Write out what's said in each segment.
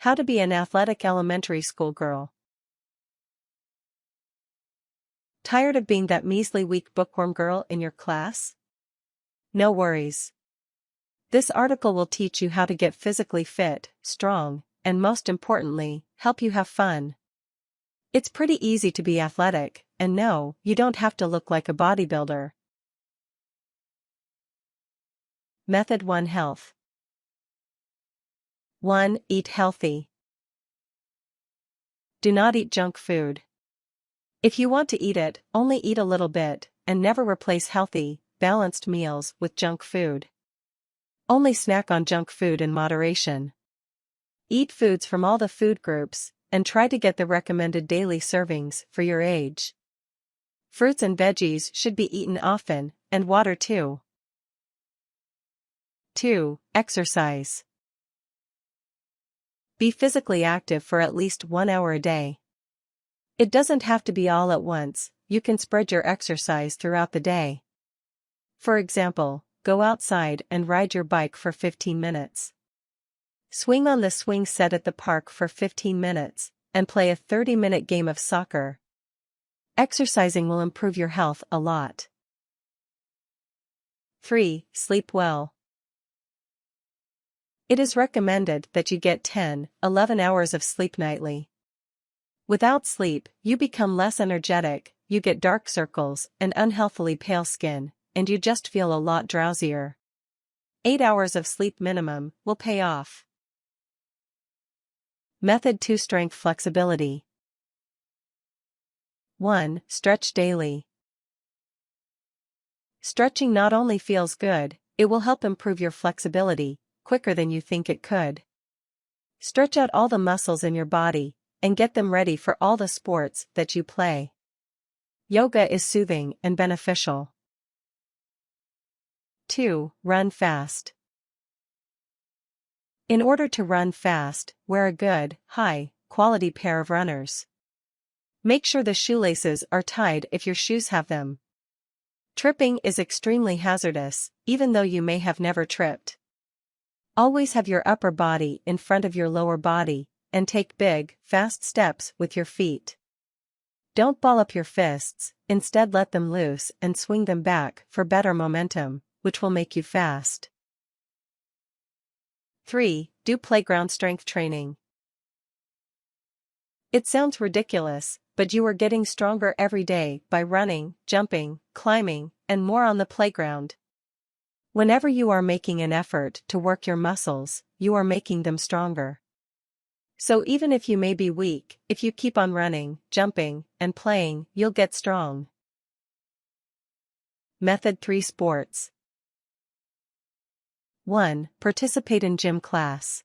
How to be an athletic elementary school girl. Tired of being that measly weak bookworm girl in your class? No worries. This article will teach you how to get physically fit, strong, and most importantly, help you have fun. It's pretty easy to be athletic, and no, you don't have to look like a bodybuilder. Method 1 Health. 1. Eat healthy. Do not eat junk food. If you want to eat it, only eat a little bit, and never replace healthy, balanced meals with junk food. Only snack on junk food in moderation. Eat foods from all the food groups, and try to get the recommended daily servings for your age. Fruits and veggies should be eaten often, and water too. 2. Exercise. Be physically active for at least 1 hour a day. It doesn't have to be all at once, you can spread your exercise throughout the day. For example, go outside and ride your bike for 15 minutes. Swing on the swing set at the park for 15 minutes, and play a 30-minute game of soccer. Exercising will improve your health a lot. 3. Sleep well. It is recommended that you get 10-11 hours of sleep nightly. Without sleep, you become less energetic, you get dark circles and unhealthily pale skin, and you just feel a lot drowsier. 8 hours of sleep minimum will pay off. Method 2 Strength flexibility. 1. Stretch daily. Stretching not only feels good, it will help improve your flexibility quicker than you think it could. Stretch out all the muscles in your body, and get them ready for all the sports that you play. Yoga is soothing and beneficial. 2. Run fast. In order to run fast, wear a good, high-quality pair of runners. Make sure the shoelaces are tied if your shoes have them. Tripping is extremely hazardous, even though you may have never tripped. Always have your upper body in front of your lower body, and take big, fast steps with your feet. Don't ball up your fists, instead let them loose and swing them back for better momentum, which will make you fast. 3. Do playground strength training. It sounds ridiculous, but you are getting stronger every day by running, jumping, climbing, and more on the playground. Whenever you are making an effort to work your muscles, you are making them stronger. So even if you may be weak, if you keep on running, jumping, and playing, you'll get strong. Method 3 Sports. 1. Participate in gym class.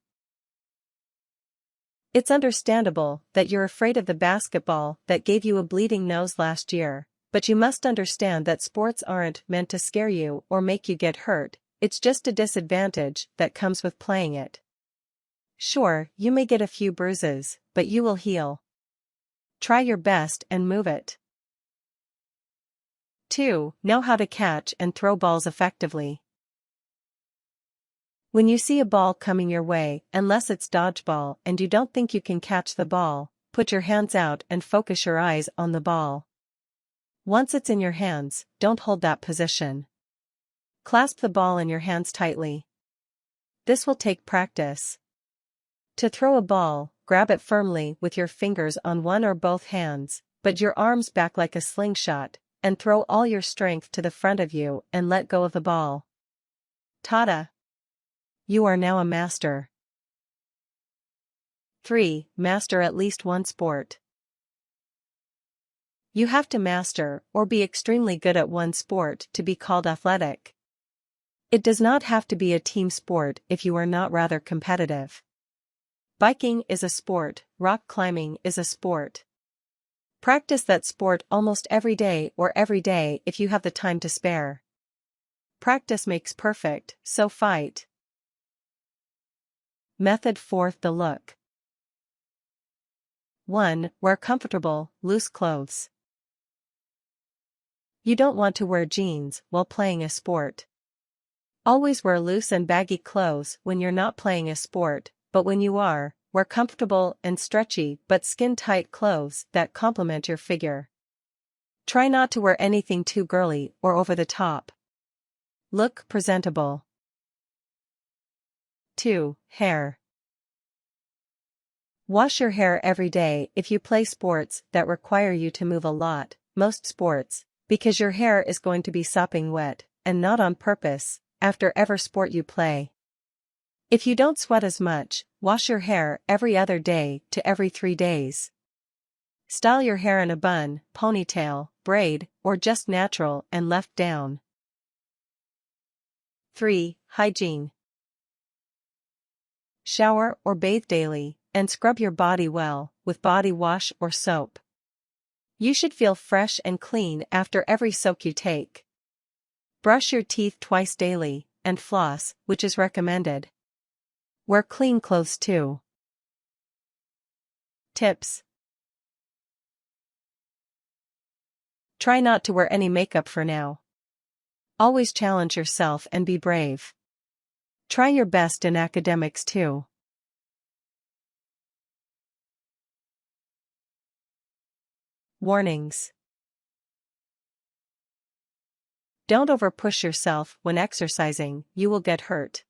It's understandable that you're afraid of the basketball that gave you a bleeding nose last year, but you must understand that sports aren't meant to scare you or make you get hurt, it's just a disadvantage that comes with playing it. Sure, you may get a few bruises, but you will heal. Try your best and move it. 2. Know how to catch and throw balls effectively. When you see a ball coming your way, unless it's dodgeball and you don't think you can catch the ball, put your hands out and focus your eyes on the ball. Once it's in your hands, don't hold that position. Clasp the ball in your hands tightly. This will take practice. To throw a ball, grab it firmly with your fingers on one or both hands, but your arms back like a slingshot, and throw all your strength to the front of you and let go of the ball. Ta-da! You are now a master. 3. Master at least one sport. You have to master or be extremely good at one sport to be called athletic. It does not have to be a team sport if you are not rather competitive. Biking is a sport, rock climbing is a sport. Practice that sport almost every day or every day if you have the time to spare. Practice makes perfect, so fight. Method 4 The look. 1. Wear comfortable, loose clothes. You don't want to wear jeans while playing a sport. Always wear loose and baggy clothes when you're not playing a sport, but when you are, Wear comfortable and stretchy but skin-tight clothes that complement your figure. Try not to wear anything too girly or over the top. Look presentable. 2. Hair. Wash your hair every day if you play sports that require you to move a lot, most sports, because your hair is going to be sopping wet, and not on purpose, after every sport you play. If you don't sweat as much, wash your hair every other day to every 3 days. Style your hair in a bun, ponytail, braid, or just natural and left down. 3. Hygiene. Shower or bathe daily, and scrub your body well, with body wash or soap. You should feel fresh and clean after every soak you take. Brush your teeth twice daily, and floss, which is recommended. Wear clean clothes too. Tips. Try not to wear any makeup for now. Always challenge yourself and be brave. Try your best in academics too. Warnings. Don't overpush yourself when exercising, you will get hurt.